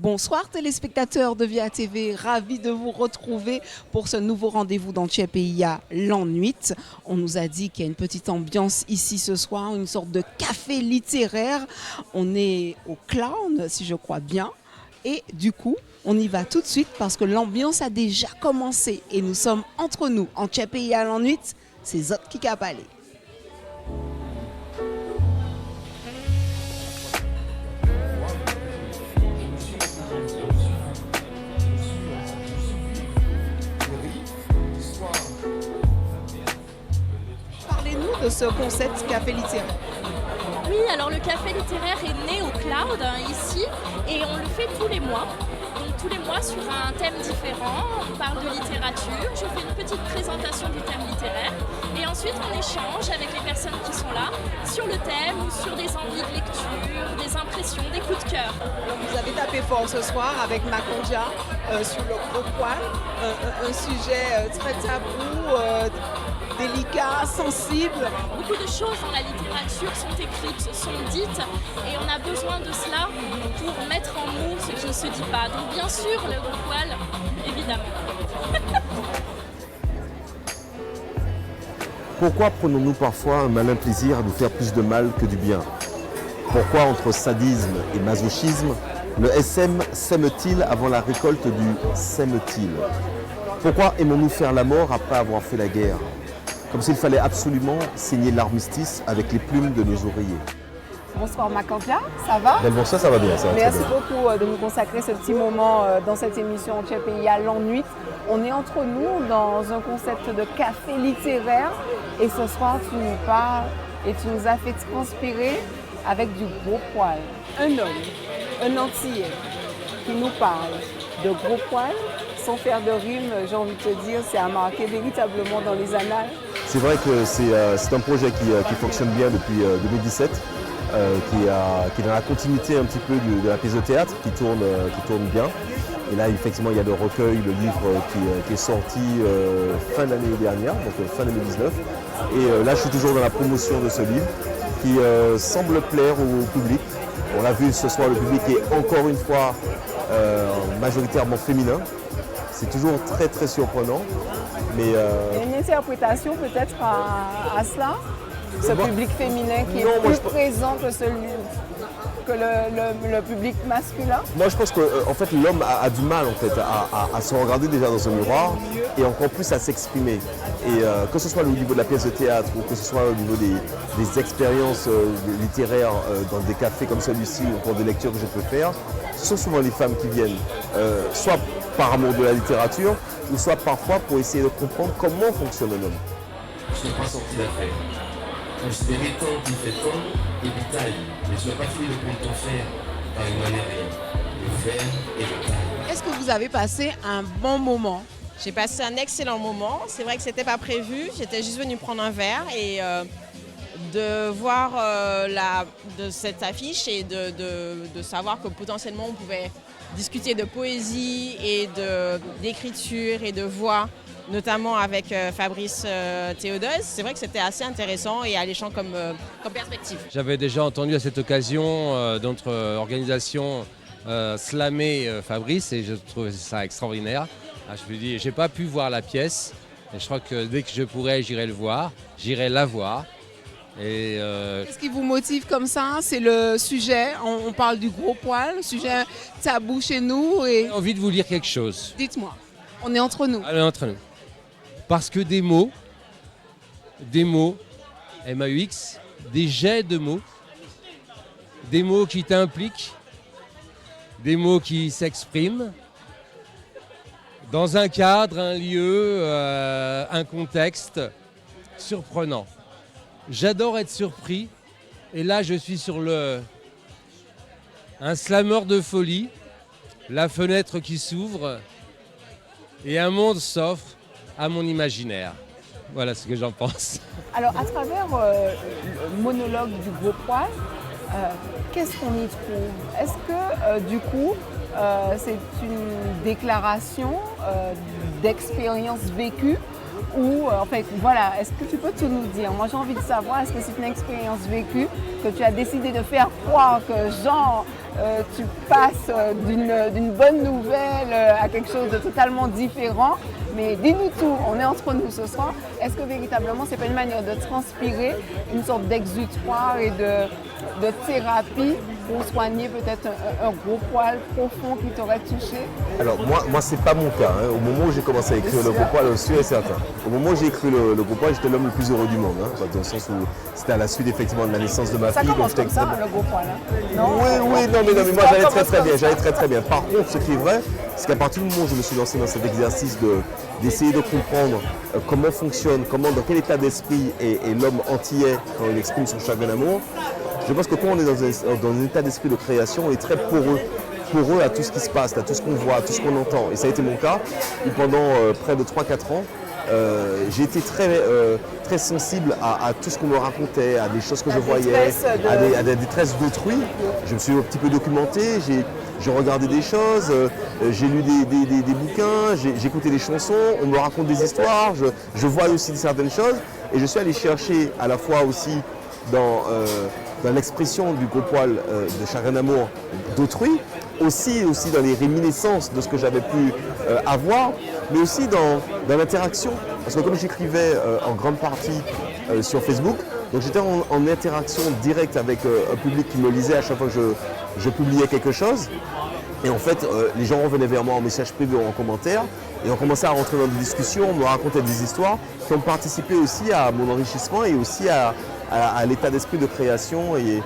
Bonsoir téléspectateurs de Via TV, ravi de vous retrouver pour ce nouveau rendez-vous dans Tchèpeia l'an 8. On nous a dit qu'il y a une petite ambiance ici ce soir, une sorte de café littéraire. On est au Clown, si je crois bien. Et du coup, on y va tout de suite parce que l'ambiance a déjà commencé. Et nous sommes entre nous en Tchèpeia l'an 8, c'est Zot qui capale. De ce concept café littéraire. Oui, alors le café littéraire est né au Cloud ici et on le fait tous les mois. Donc tous les mois sur un thème différent, on parle de littérature, je fais une petite présentation du thème littéraire et ensuite on échange avec les personnes qui sont là sur le thème ou sur des envies de lecture, des impressions, des coups de cœur. Alors vous avez tapé fort ce soir avec Makondia sur le gros poil, un sujet très tabou, délicat, sensible. Beaucoup de choses dans la littérature sont écrites, sont dites et on a besoin de cela pour mettre en mots ce qui ne se dit pas. Donc bien sûr, le gros poil, évidemment. Pourquoi prenons-nous parfois un malin plaisir à nous faire plus de mal que du bien? Pourquoi entre sadisme et masochisme, le SM sème-t-il avant la récolte du sème-t-il? Pourquoi aimons-nous faire la mort après avoir fait la guerre? Comme s'il fallait absolument signer l'armistice avec les plumes de nos oreillers. Bonsoir Makandia, ça va? Bonsoir, ça va bien. Ça va Merci très bien. beaucoup de nous consacrer ce petit moment dans cette émission Tchèpeia l'an 8. On est entre nous dans un concept de café littéraire et ce soir tu nous parles et tu nous as fait transpirer avec du gros poil. Un homme, un Antillais qui nous parle de gros poil sans faire de rime, j'ai envie de te dire, c'est à marquer véritablement dans les annales. C'est vrai que c'est un projet qui fonctionne bien depuis 2017, qui est dans la continuité un petit peu de la pièce de théâtre, qui tourne bien. Et là, effectivement, il y a le recueil, le livre qui est sorti fin d'année dernière, donc fin 2019. Et là, je suis toujours dans la promotion de ce livre qui semble plaire au public. On l'a vu ce soir, le public est encore une fois majoritairement féminin. C'est toujours très très surprenant. Mais, Il y a une interprétation peut-être à cela, ce public féminin qui est plus présent que le public masculin. Moi je pense qu'en fait l'homme a du mal en fait, à se regarder déjà dans un miroir et encore plus à s'exprimer. Et que ce soit au niveau de la pièce de théâtre ou que ce soit au niveau des expériences littéraires dans des cafés comme celui-ci ou pour des lectures que je peux faire, ce sont souvent les femmes qui viennent, soit par amour de la littérature, ou soit parfois pour essayer de comprendre comment fonctionne un homme. Je n'ai pas sorti d'affaire. Considérer tant qu'il fait tant et vital, mais tu n'as pas fini de prendre ton fer par une manière de fer et de taille. Est-ce que vous avez passé un bon moment? J'ai passé un excellent moment. C'est vrai que c'était pas prévu. J'étais juste venue prendre un verre et de voir de cette affiche et de savoir que potentiellement on pouvait discuter de poésie et d'écriture et de voix, notamment avec Fabrice Théodose. C'est vrai que c'était assez intéressant et alléchant comme perspective. J'avais déjà entendu à cette occasion d'autres organisations slammer Fabrice et je trouvais ça extraordinaire. Je me dis, j'ai pas pu voir la pièce et je crois que dès que je pourrai, j'irai le voir, j'irai la voir. Qu'est-ce qui vous motive comme ça? C'est le sujet, on parle du gros poil, sujet tabou chez nous. J'ai envie de vous lire quelque chose. Dites-moi, on est entre nous. Allez, entre nous. Parce que des mots, M-A-U-X, des jets de mots, des mots qui t'impliquent, des mots qui s'expriment, dans un cadre, un lieu, un contexte surprenant. J'adore être surpris et là je suis sur un slammer de folie, la fenêtre qui s'ouvre et un monde s'offre à mon imaginaire. Voilà ce que j'en pense. Alors à travers le monologue du gros poil, qu'est-ce qu'on y trouve? Est-ce que du coup c'est une déclaration d'expérience vécue ou voilà, est-ce que tu peux tout nous dire? Moi j'ai envie de savoir, est-ce que c'est une expérience vécue que tu as décidé de faire croire que genre tu passes d'une bonne nouvelle à quelque chose de totalement différent? Mais dis-nous tout, on est entre nous ce soir. Est-ce que véritablement c'est pas une manière de transpirer, une sorte d'exutoire et de thérapie pour soigner peut-être un gros poil profond qui t'aurait touché? Alors moi c'est pas mon cas. Au moment où j'ai commencé à écrire le gros poil, sûr et certain. Au moment où j'ai écrit le gros poil, j'étais l'homme le plus heureux du monde. Dans le sens où c'était à la suite effectivement de la naissance de ma fille. Ça commence comme ça, le gros poil. Non, oui, non, mais moi j'allais très bien. Par contre, ce qui est vrai, c'est qu'à partir du moment où je me suis lancé dans cet exercice d'essayer de comprendre comment fonctionne, dans quel état d'esprit est l'homme antillais quand il exprime son chagrin d'amour, je pense que quand on est dans un état d'esprit de création, on est très poreux à tout ce qui se passe, à tout ce qu'on voit, à tout ce qu'on entend. Et ça a été mon cas. Et pendant près de 3-4 ans, j'ai été très sensible à tout ce qu'on me racontait, à des choses que je voyais, à des détresses d'autrui. Je me suis un petit peu documenté, j'ai regardé des choses, j'ai lu des bouquins, j'ai écouté des chansons, on me raconte des histoires, je vois aussi certaines choses. Et je suis allé chercher à la fois aussi dans l'expression du gros poil de chagrin d'amour d'autrui, aussi dans les réminiscences de ce que j'avais pu avoir, mais aussi dans l'interaction. Parce que comme j'écrivais en grande partie sur Facebook, donc j'étais en interaction directe avec un public qui me lisait à chaque fois que je publiais quelque chose. Et en fait, les gens revenaient vers moi en message privé ou en commentaire, et on commençait à rentrer dans des discussions, on me racontait des histoires qui ont participé aussi à mon enrichissement et aussi à l'état d'esprit de création et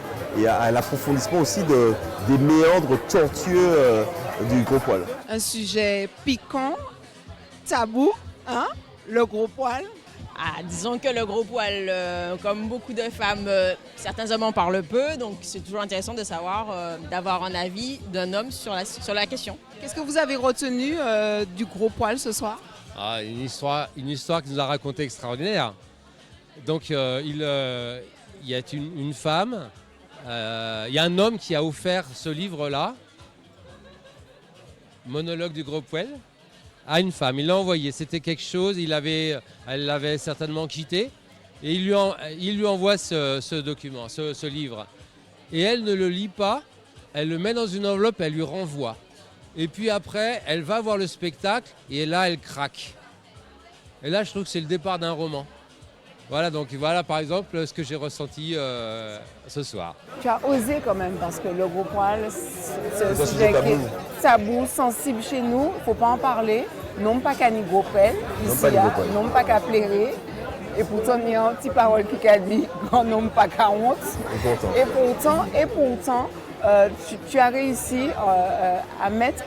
à l'approfondissement aussi des méandres tortueux du gros poil. Un sujet piquant, tabou, hein, le gros poil. Disons que le gros poil, comme beaucoup de femmes, certains hommes en parlent peu, donc c'est toujours intéressant de savoir, d'avoir un avis d'un homme sur la question. Qu'est-ce que vous avez retenu du gros poil ce soir? Une histoire qu'il nous a racontée extraordinaire. Donc il y a une femme, il y a un homme qui a offert ce livre-là, Monologue du gros poil, à une femme. Il l'a envoyé, c'était quelque chose, elle l'avait certainement quitté, et il lui envoie ce document, ce livre. Et elle ne le lit pas, elle le met dans une enveloppe, elle lui renvoie. Et puis après, elle va voir le spectacle, et là, elle craque. Et là, je trouve que c'est le départ d'un roman. Voilà, donc voilà par exemple ce que j'ai ressenti ce soir. Tu as osé quand même, parce que le gros poil, c'est un sujet qui est tabou, sensible chez nous, il ne faut pas en parler. Non pas qu'à ni gros poil, ici, non pas qu'à plairer. Et pourtant, il y a un petit parole qui a dit qu'on nomme pas qu'à honte. Et pourtant, tu as réussi à mettre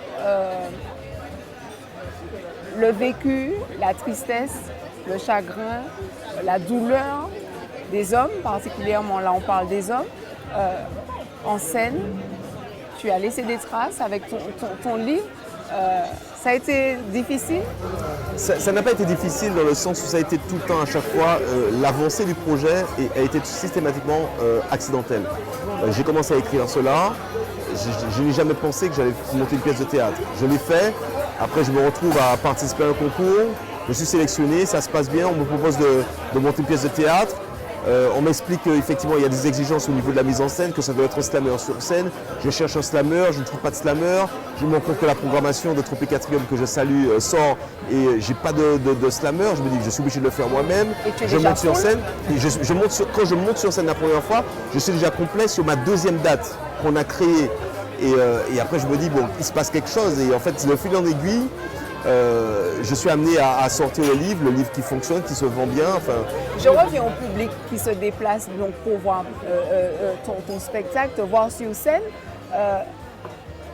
le vécu, la tristesse, le chagrin, la douleur des hommes, particulièrement là on parle des hommes, en scène. Tu as laissé des traces avec ton livre. Ça a été difficile? Ça n'a pas été difficile dans le sens où ça a été tout le temps à chaque fois, l'avancée du projet a été systématiquement accidentelle. J'ai commencé à écrire cela, je n'ai jamais pensé que j'allais monter une pièce de théâtre. Je l'ai fait, après je me retrouve à participer à un concours, je suis sélectionné, ça se passe bien, on me propose de monter une pièce de théâtre. On m'explique qu'effectivement il y a des exigences au niveau de la mise en scène, que ça doit être un slammer sur scène. Je cherche un slammer, je ne trouve pas de slammer. Je me rends compte que la programmation de Tropicatrium que je salue sort et j'ai pas de slammer. Je me dis que je suis obligé de le faire moi-même. Je monte sur scène. Quand je monte sur scène la première fois, je suis déjà complet sur ma deuxième date qu'on a créée. Et après je me dis bon, il se passe quelque chose. Et en fait, le fil en aiguille, je suis amené à sortir le livre qui fonctionne, qui se vend bien. Enfin, je reviens au public qui se déplace donc pour voir ton spectacle, te voir sur scène.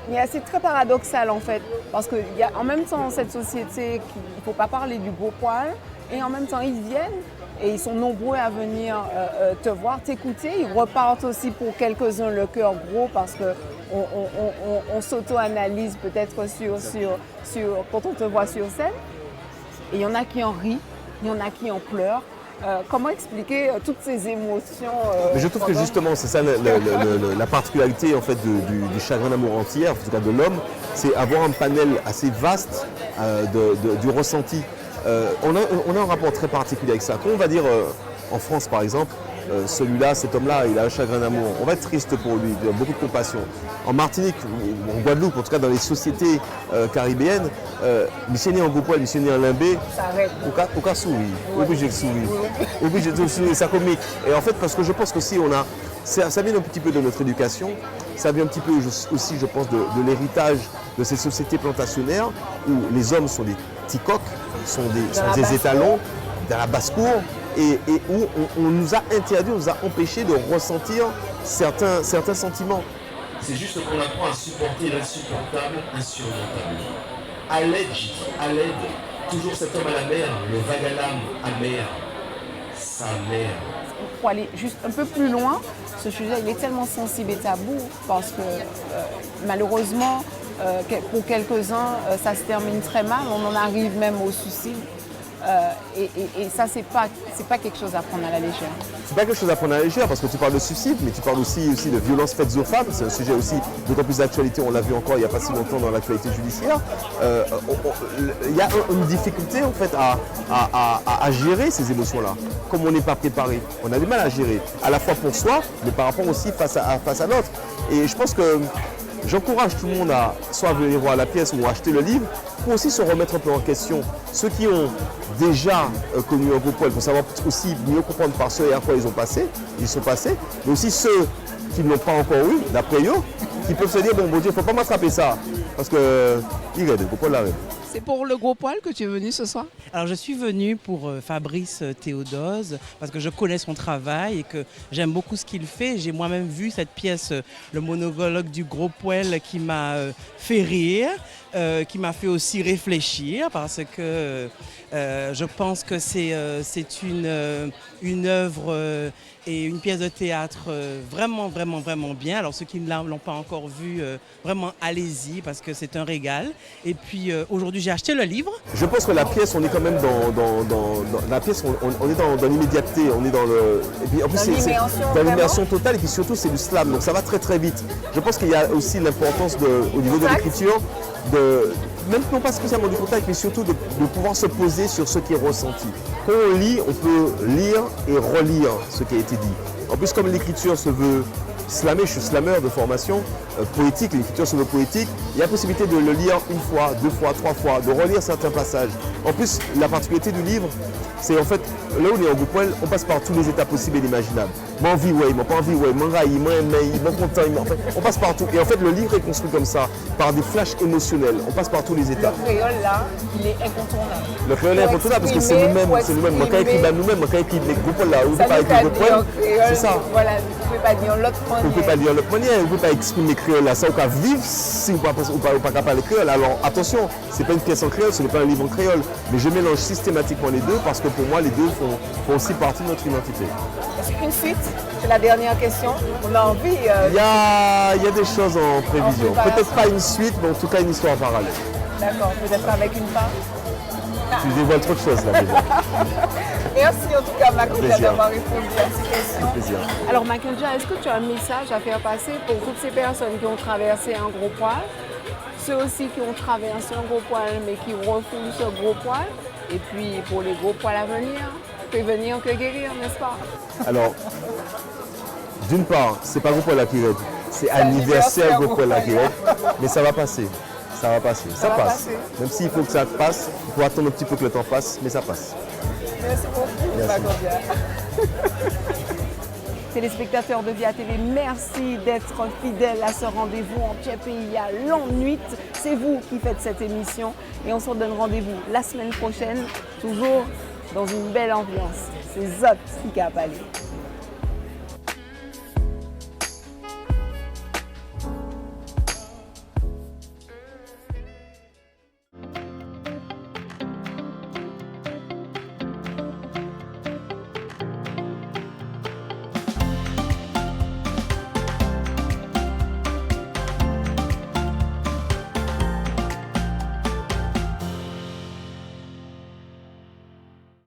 Mais c'est très paradoxal en fait, parce qu'il y a en même temps cette société qu'il ne faut pas parler du gros poil, et en même temps ils viennent et ils sont nombreux à venir te voir, t'écouter. Ils repartent aussi pour quelques-uns le cœur gros parce qu'on s'auto-analyse peut-être sur quand on te voit sur scène. Et il y en a qui en rient, il y en a qui en pleurent. Comment expliquer toutes ces émotions Mais je trouve que justement, c'est ça la particularité en fait, du chagrin d'amour entier, en tout cas de l'homme, c'est avoir un panel assez vaste du ressenti. on a un rapport très particulier avec ça. Quand on va dire en France par exemple, celui-là, cet homme-là, il a un chagrin d'amour. On va être triste pour lui, il a beaucoup de compassion. En Martinique, ou en Guadeloupe, en tout cas dans les sociétés caribéennes, missionnaire en Gopouel, missionnaire en Limbé, au cas souris, obligé de sourire. Obligé de sourire, c'est comique. Et en fait, parce que je pense qu'aussi, ça vient un petit peu de notre éducation, ça vient un petit peu aussi, je pense, de l'héritage de ces sociétés plantationnaires où les hommes sont des petits coqs, sont des étalons dans la basse-cour. Et où on nous a interdit, on nous a empêché de ressentir certains sentiments. C'est juste qu'on apprend à supporter l'insupportable, insurmontable. À l'aide, à l'aide, toujours cet homme à la mer, le vague à l'âme amer, sa mère. Pour aller juste un peu plus loin, ce sujet il est tellement sensible et tabou parce que malheureusement, pour quelques-uns, ça se termine très mal, on en arrive même au suicide. Et ça, c'est pas quelque chose à prendre à la légère. C'est pas quelque chose à prendre à la légère parce que tu parles de suicide, mais tu parles aussi de violences faites aux femmes. C'est un sujet aussi d'autant plus d'actualité, on l'a vu encore il n'y a pas si longtemps dans l'actualité judiciaire. Il y a une difficulté en fait à gérer ces émotions-là. Comme on n'est pas préparé, on a du mal à gérer, à la fois pour soi, mais par rapport aussi face à l'autre. Et je pense que j'encourage tout le monde à soit venir voir la pièce ou acheter le livre pour aussi se remettre un peu en question. Ceux qui ont déjà connu un Gopouel pour savoir aussi mieux comprendre par ce à quoi ils sont passés, mais aussi ceux qui ne l'ont pas encore eu, d'après eux, qui peuvent se dire bon Dieu, il ne faut pas m'attraper ça, parce que il est Gopouel l'arrête. C'est pour le Gopouel que tu es venu ce soir? Alors je suis venue pour Fabrice Théodose parce que je connais son travail et que j'aime beaucoup ce qu'il fait. J'ai moi-même vu cette pièce, le monologue du Gopouel qui m'a fait rire, qui m'a fait aussi réfléchir parce que je pense que c'est une œuvre et une pièce de théâtre vraiment bien. Alors ceux qui ne l'ont pas encore vu, vraiment allez-y parce que c'est un régal. Et puis aujourd'hui j'ai acheté le livre. Je pense que la pièce, on est quand même dans la pièce, on est dans l'immédiateté, on est dans le... Et puis en plus c'est dans l'immersion totale et puis surtout c'est du slam, donc ça va très très vite. Je pense qu'il y a aussi l'importance au niveau de l'écriture, même non pas spécialement du contact, mais surtout de pouvoir se poser sur ce qui est ressenti. Quand on lit, on peut lire et relire ce qui a été dit. En plus, comme l'écriture se veut slammer, je suis slameur de formation, poétique, l'écriture se veut poétique, il y a la possibilité de le lire une fois, deux fois, trois fois, de relire certains passages. En plus, la particularité du livre, c'est en fait, là où on est en Gopouel, on passe par tous les états possibles et inimaginables. Moi envie, ouais, moi pas envie, ouais, moi raille, moi aimé, moi content, en fait, on passe partout. Et en fait, le livre est construit comme ça, par des flashs émotionnels. On passe par tous les états. Le créole, là, il est incontournable. Le créole est incontournable parce que c'est nous-mêmes, Moi, quand écrit nous-mêmes, quand écrit les Gopouel là, on ne peut pas écrire Gopouel, c'est ça. Voilà, vous ne pouvez pas dire l'autre manière. On ne peut pas dire l'autre manière, on ne peut pas exprimer créole là. Ça, on peut vivre si on ne peut pas parler créole. Alors attention, ce n'est pas une pièce en créole, ce n'est pas un livre en créole. Mais je mélange systématiquement les deux parce que pour moi, les deux font aussi partie de notre identité. Est-ce qu'une suite? C'est la dernière question. On a envie. Il y a des choses en prévision. Peut-être pas une suite, mais en tout cas une histoire parallèle. D'accord, peut-être avec une femme. Tu dévoiles trop de choses là déjà. Merci en tout cas, Makendia, d'avoir répondu à ces questions. Plaisir. Alors, Makendia, est-ce que tu as un message à faire passer pour toutes ces personnes qui ont traversé un gros poil, ceux aussi qui ont traversé un gros poil mais qui refoulent ce gros poil, et puis pour les gros poils à venir, prévenir que guérir, n'est-ce pas? Alors, d'une part, c'est pas gros poil à qui raide, c'est anniversaire gros poil à qui raide, mais ça va passer. Ça va passer, ça passe. Même s'il faut que ça passe, il faut attendre un petit peu que le temps passe, mais ça passe. Merci beaucoup, Makendia. Téléspectateurs de Via TV, merci d'être fidèles à ce rendez-vous en Tchèpeïa l'An-Nuit. C'est vous qui faites cette émission et on se donne rendez-vous la semaine prochaine, toujours dans une belle ambiance. C'est Zot qui a parlé.